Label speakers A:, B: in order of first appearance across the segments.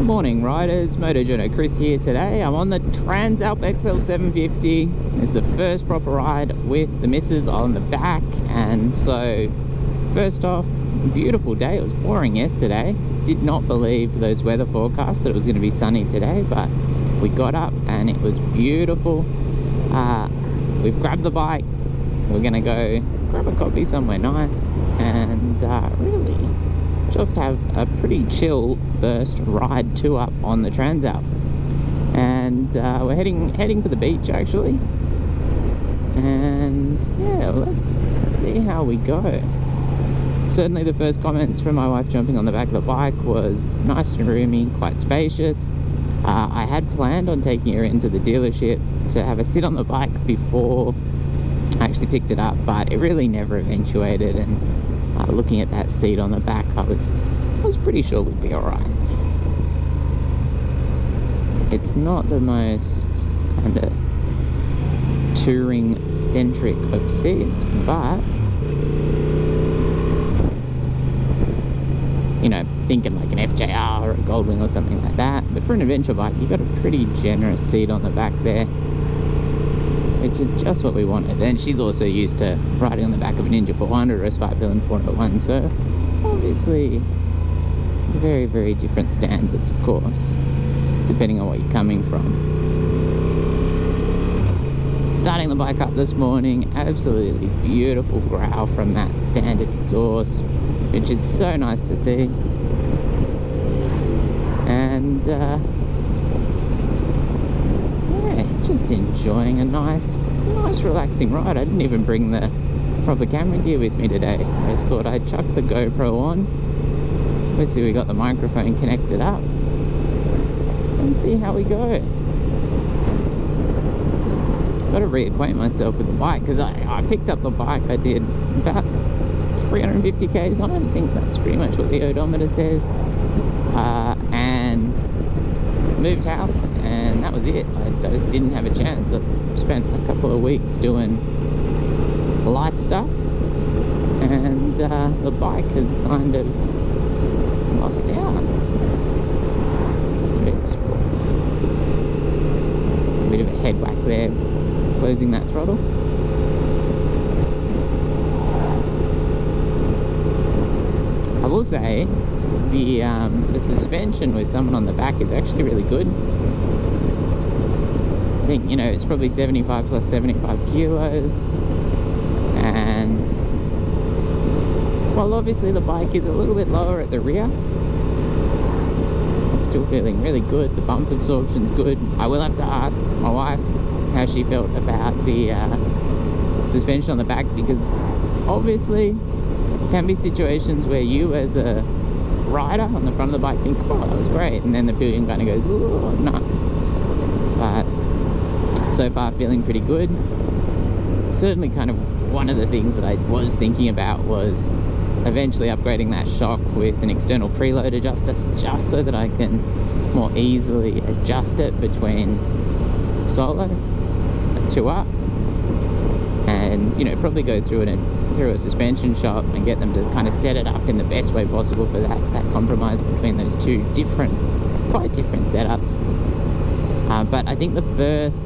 A: Morning riders, Moto Journo Kris here today. I'm on the Transalp XL750. It's the first proper ride with the missus on the back, and so first off, beautiful day. It was boring yesterday. Did not believe those weather forecasts that it was going to be sunny today, but we got up and it was beautiful. We've grabbed the bike. We're going to go grab a coffee somewhere nice and really just have a pretty chill first ride two up on the Transalp. And we're heading for the beach actually. And yeah, let's see how we go. Certainly the first comments from my wife jumping on the back of the bike was nice and roomy, quite spacious. I had planned on taking her into the dealership to have a sit on the bike before I actually picked it up, but it really never eventuated, and looking at that seat on the back, I was pretty sure we'd be alright. It's not the most kind of touring centric of seats, but you know, thinking like an FJR or a Goldwing or something like that. But for an adventure bike, you've got a pretty generous seat on the back there, which is just what we wanted. And she's also used to riding on the back of a Ninja 400 or a Spark Pillion 401, so obviously very, very different standards, of course, depending on where you're coming from. Starting the bike up this morning, absolutely beautiful growl from that standard exhaust, which is so nice to see. And yeah, just enjoying a nice relaxing ride. I didn't even bring the proper camera gear with me today. I just thought I'd chuck the GoPro on. Obviously we got the microphone connected up and see how we go. Got to reacquaint myself with the bike, because I picked up the bike, I did about 350 k's on it. I think that's pretty much what the odometer says, and moved house, and that was it. I just didn't have a chance. I spent a couple of weeks doing life stuff, and the bike has kind of lost out. A bit of a head whack there, closing that throttle. I will say the suspension with someone on the back is actually really good. I think, you know, it's probably 75 plus 75 kilos, and while obviously the bike is a little bit lower at the rear, it's still feeling really good. The bump absorption's good. I will have to ask my wife how she felt about the suspension on the back, because obviously there can be situations where you as a rider on the front of the bike think, oh, that was great, and then the pillion kind of goes, oh, no. But so far feeling pretty good. Certainly kind of one of the things that I was thinking about was eventually upgrading that shock with an external preload adjuster, just so that I can more easily adjust it between solo, two up, and you know, probably go through a suspension shop and get them to kind of set it up in the best way possible for that compromise between those two quite different setups. But I think the first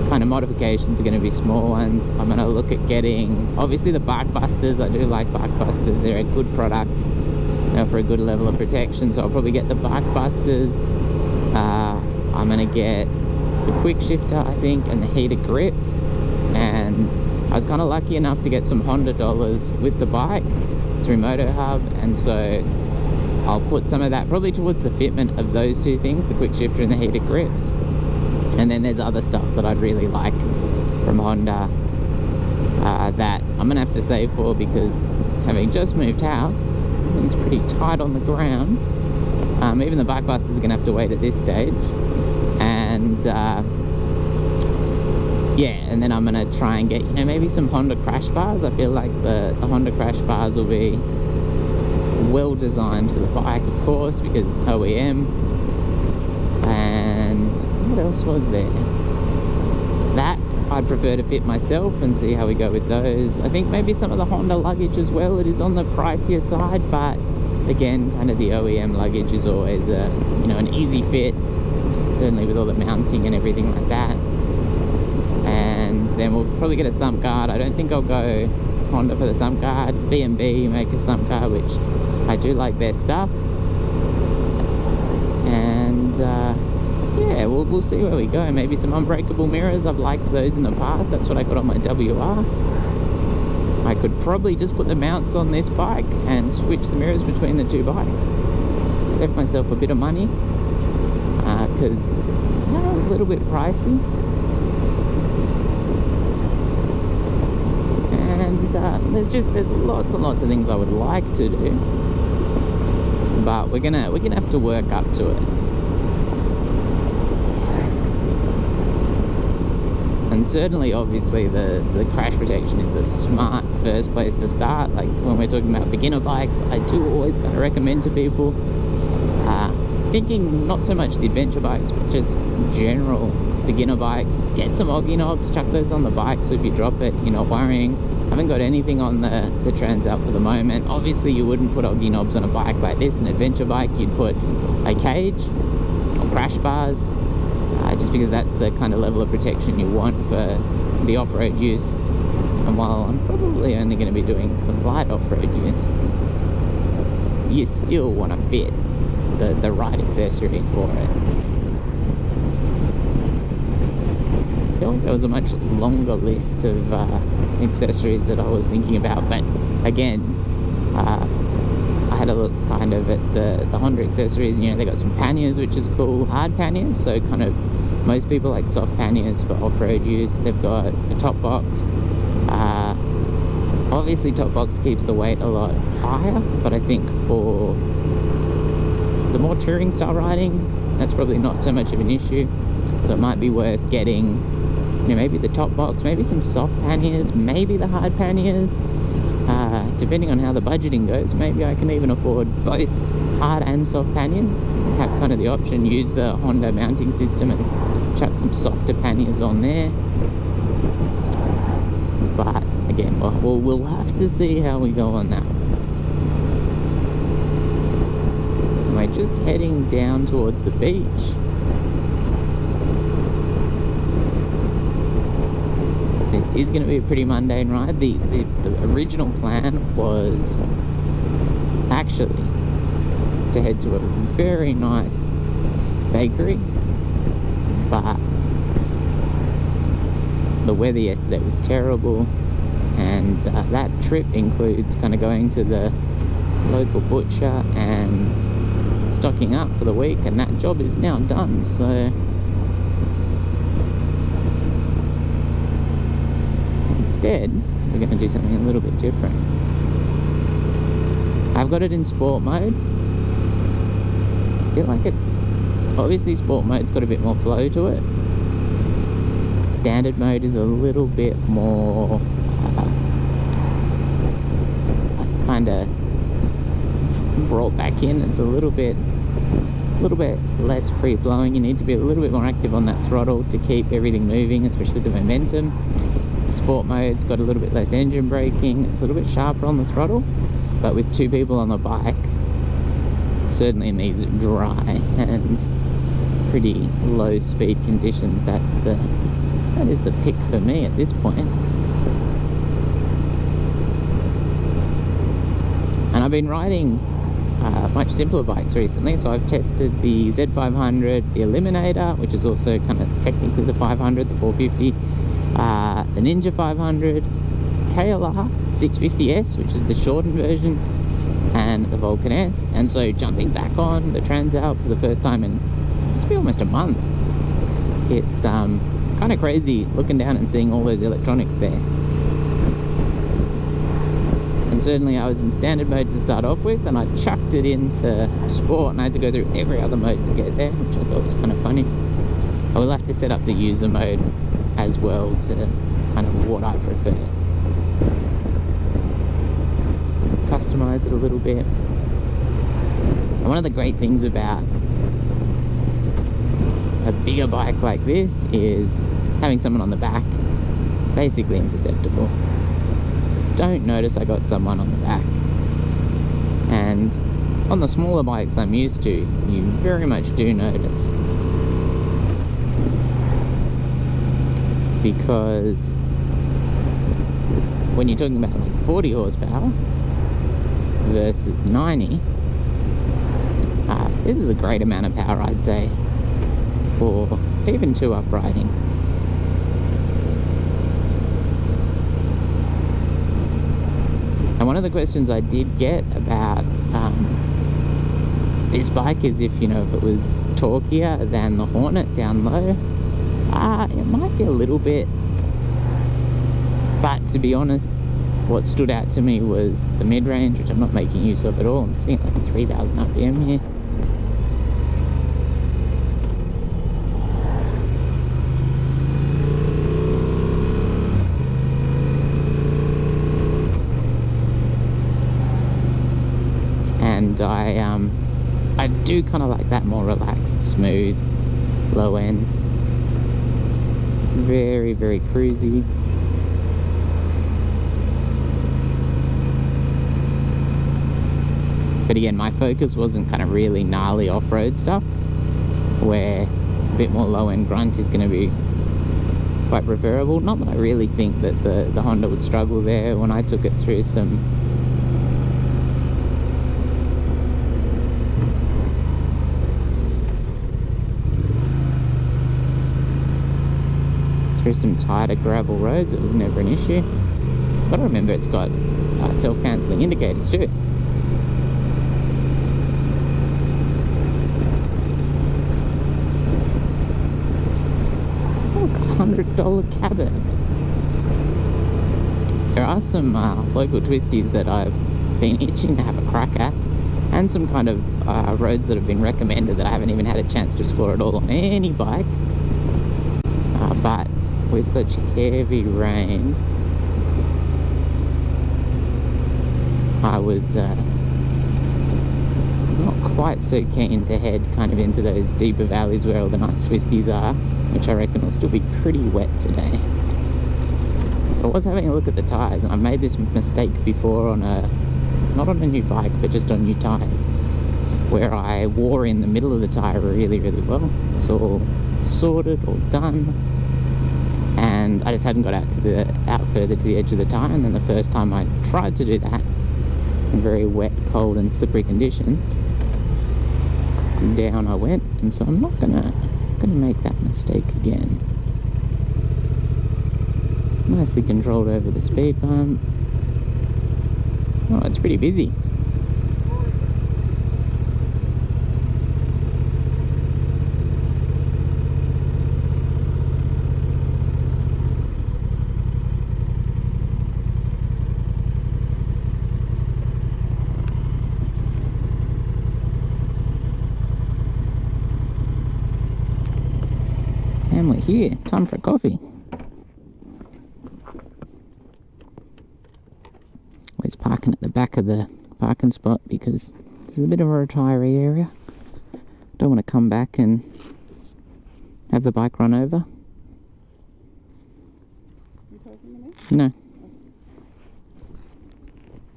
A: kind of modifications are going to be small ones. I'm going to look at getting, obviously, the bark busters. I do like bark busters. They're a good product, you know, for a good level of protection, so I'll probably get the bark busters. I'm going to get the quick shifter, I think, and the heated grips. And I was kind of lucky enough to get some Honda dollars with the bike through Moto Hub, and so I'll put some of that probably towards the fitment of those two things, the quick shifter and the heated grips. And then there's other stuff that I'd really like from Honda that I'm gonna have to save for, because having just moved house, it's pretty tight on the ground. Even the bike busters are gonna have to wait at this stage, and yeah, and then I'm gonna try and get, you know, maybe some Honda crash bars. I feel like the Honda crash bars will be well designed for the bike, of course, because OEM. And what else was there? That I'd prefer to fit myself and see how we go with those. I think maybe some of the Honda luggage as well. It is on the pricier side, but again, kind of the OEM luggage is always an easy fit, certainly with all the mounting and everything like that. And then we'll probably get a sump guard. I don't think I'll go Honda for the sump guard. B&B make a sump guard, which I do like their stuff. And yeah, we'll see where we go. Maybe some unbreakable mirrors. I've liked those in the past. That's what I got on my WR. I could probably just put the mounts on this bike and switch the mirrors between the two bikes. Save myself a bit of money, because they're a little bit pricey. And there's lots and lots of things I would like to do, but we're gonna have to work up to it. And certainly, obviously, the crash protection is a smart first place to start. Like when we're talking about beginner bikes, I do always kind of recommend to people, thinking not so much the adventure bikes, but just general beginner bikes, get some oggy knobs, chuck those on the bike so if you drop it, you're not worrying. I haven't got anything on the Transalp for the moment. Obviously, you wouldn't put oggy knobs on a bike like this, an adventure bike. You'd put a cage or crash bars, just because that's the kind of level of protection you want for the off-road use. And while I'm probably only going to be doing some light off-road use, you still want to fit the right accessory for it. I feel like there was a much longer list of accessories that I was thinking about, but again, I had a look kind of at the Honda accessories. They got some panniers, which is cool, hard panniers, so kind of most people like soft panniers for off-road use. They've got a top box. Obviously top box keeps the weight a lot higher, but I think for the more touring style riding, that's probably not so much of an issue. So it might be worth getting, maybe the top box, maybe some soft panniers, maybe the hard panniers. Depending on how the budgeting goes, maybe I can even afford both hard and soft panniers. Have kind of the option, use the Honda mounting system and chuck some softer panniers on there. But again, we'll have to see how we go on that. And we're just heading down towards the beach. This is going to be a pretty mundane ride. The original plan was actually to head to a very nice bakery, but the weather yesterday was terrible, and that trip includes kind of going to the local butcher and stocking up for the week, and that job is now done. So instead, we're going to do something a little bit different. I've got it in sport mode. I feel like it's obviously sport mode's got a bit more flow to it. Standard mode is a little bit more kind of brought back in. It's a little bit less free flowing. You need to be a little bit more active on that throttle to keep everything moving, especially with the momentum. Sport mode's got a little bit less engine braking. It's a little bit sharper on the throttle, but with two people on the bike, certainly in these dry and pretty low speed conditions, that is the pick for me at this point. And I've been riding much simpler bikes recently, so I've tested the Z500, the Eliminator, which is also kind of technically the 500, the 450, the Ninja 500, KLR 650S, which is the shortened version, and the Vulcan S. And so jumping back on the Transalp for the first time in, it's been almost a month. It's kind of crazy looking down and seeing all those electronics there. And certainly I was in standard mode to start off with, and I chucked it into sport, and I had to go through every other mode to get there, which I thought was kind of funny. I will have to set up the user mode as well to kind of what I prefer. Customize it a little bit. And one of the great things about a bigger bike like this is having someone on the back, basically imperceptible. Don't notice I got someone on the back. And On the smaller bikes I'm used to, you very much do notice. Because when you're talking about like 40 horsepower versus 90, this is a great amount of power, I'd say, for even 2-up riding. And one of the questions I did get about this bike is if, you know, if it was torquier than the Hornet down low. It might be a little bit, but to be honest, what stood out to me was the mid-range, which I'm not making use of at all. I'm sitting at like 3,000 RPM here. And I do kind of like that more relaxed, smooth, low end. Very, very cruisy. But again, my focus wasn't kind of really gnarly off-road stuff, where a bit more low-end grunt is going to be quite preferable. Not that I really think that the Honda would struggle there when I took it through some tighter gravel roads. It was never an issue. But I remember it's got self-cancelling indicators too. $100 cabin. There are some local twisties that I've been itching to have a crack at, and some kind of roads that have been recommended that I haven't even had a chance to explore at all on any bike. But with such heavy rain, I was not quite so keen to head kind of into those deeper valleys where all the nice twisties are, which I reckon will still be pretty wet today. So I was having a look at the tyres, and I've made this mistake before on not on a new bike, but just on new tyres, where I wore in the middle of the tyre really, really well. It's all sorted, all done, and I just hadn't got out further to the edge of the tyre. And then the first time I tried to do that in very wet, cold and slippery conditions, down I went. And so I'm not gonna make that mistake again. Nicely controlled over the speed bump. Oh, it's pretty busy. And we're here. Time for a coffee. Always parking at the back of the parking spot because this is a bit of a retiree area. Don't want to come back and have the bike run over.
B: You talking to me?
A: No.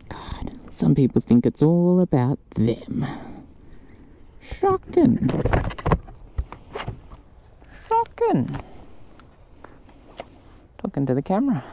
A: God, some people think it's all about them. Shocking. Shocking. Talking to the camera.